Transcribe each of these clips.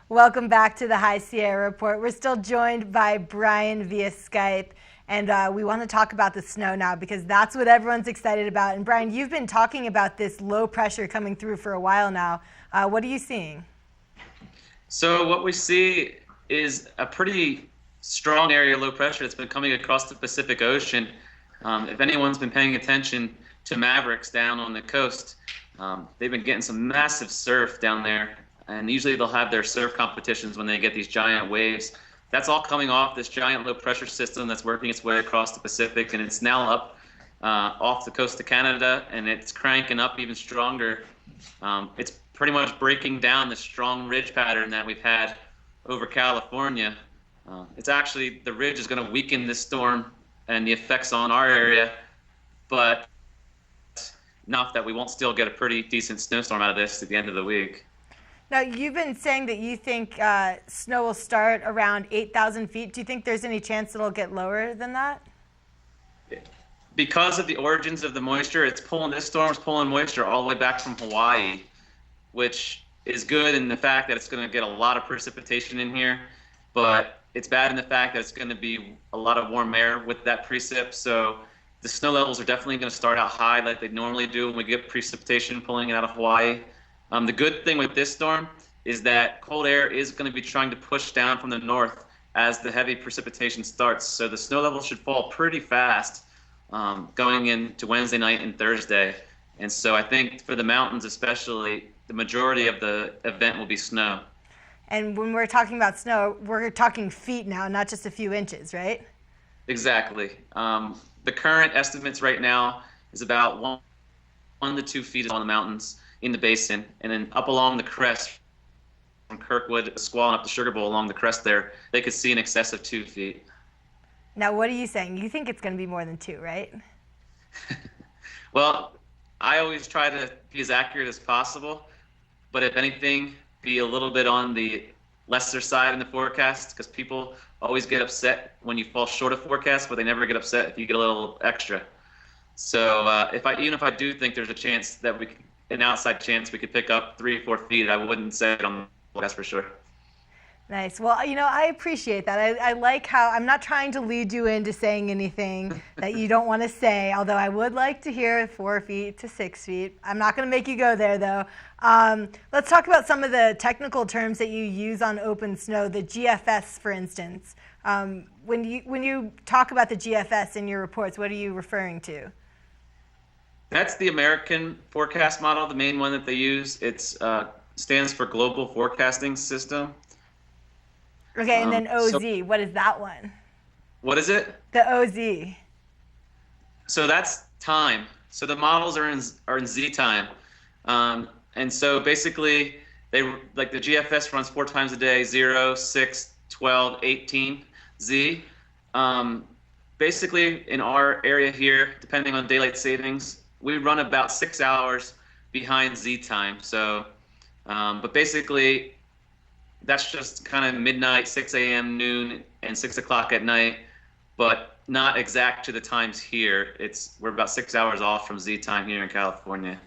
Welcome back to the High Sierra Report. We're still joined by Brian via Skype, and we want to talk about the snow now because that's what everyone's excited about. And Brian, you've been talking about this low pressure coming through for a while now. What are you seeing? So what we see is a pretty strong area of low pressure that's been coming across the Pacific Ocean. If anyone's been paying attention to Mavericks down on the coast, they've been getting some massive surf down there. And usually they'll have their surf competitions when they get these giant waves. That's all coming off this giant low pressure system that's working its way across the Pacific, and it's now up off the coast of Canada, and it's cranking up even stronger. It's pretty much breaking down the strong ridge pattern that we've had over California. It's actually, the ridge is going to weaken this storm and the effects on our area, but enough that we won't still get a pretty decent snowstorm out of this at the end of the week. Now, you've been saying that you think snow will start around 8,000 feet. Do you think there's any chance it'll get lower than that? Because of the origins of the moisture, this storm's pulling moisture all the way back from Hawaii, which is good in the fact that it's going to get a lot of precipitation in here, but it's bad in the fact that it's going to be a lot of warm air with that precip. So the snow levels are definitely going to start out high like they normally do when we get precipitation pulling it out of Hawaii. The good thing with this storm is that cold air is going to be trying to push down from the north as the heavy precipitation starts. So the snow level should fall pretty fast going into Wednesday night and Thursday. And so I think for the mountains especially, the majority of the event will be snow. And when we're talking about snow, we're talking feet now, not just a few inches, right? Exactly. The current estimates right now is about 1 to 2 feet on the mountains in the basin, and then up along the crest from Kirkwood, Squaw, and up to Sugar Bowl along the crest there, they could see in excess of 2 feet. Now, what are you saying? You think it's going to be more than 2, right? Well, I always try to be as accurate as possible, but if anything, be a little bit on the lesser side in the forecast, because people always get upset when you fall short of forecast, but they never get upset if you get a little extra. So even if I do think there's a chance that an outside chance we could pick up 3 or 4 feet, I wouldn't say it on the forecast for sure. Nice. Well, I appreciate that. I like how I'm not trying to lead you into saying anything that you don't want to say, although I would like to hear 4 feet to 6 feet. I'm not going to make you go there, though. Let's talk about some of the technical terms that you use on open snow, the GFS, for instance. When you talk about the GFS in your reports, what are you referring to? That's the American forecast model, the main one that they use. It stands for Global Forecasting System. Okay, and then OZ, what is that one? What is it? The OZ. So that's time. So the models are in Z time. And so basically, the GFS runs 4 times a day, 0, 6, 12, 18, Z. Basically, in our area here, depending on daylight savings, we run about 6 hours behind Z time. So, but basically, that's just kind of midnight, 6 a.m., noon, and 6 o'clock at night, but not exact to the times here. We're about 6 hours off from Z time here in California.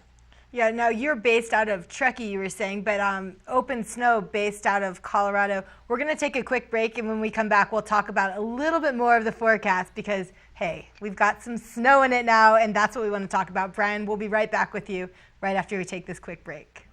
Yeah, now you're based out of Truckee, you were saying, but Open Snow based out of Colorado. We're going to take a quick break, and when we come back, we'll talk about a little bit more of the forecast because, hey, we've got some snow in it now, and that's what we want to talk about. Brian, we'll be right back with you right after we take this quick break.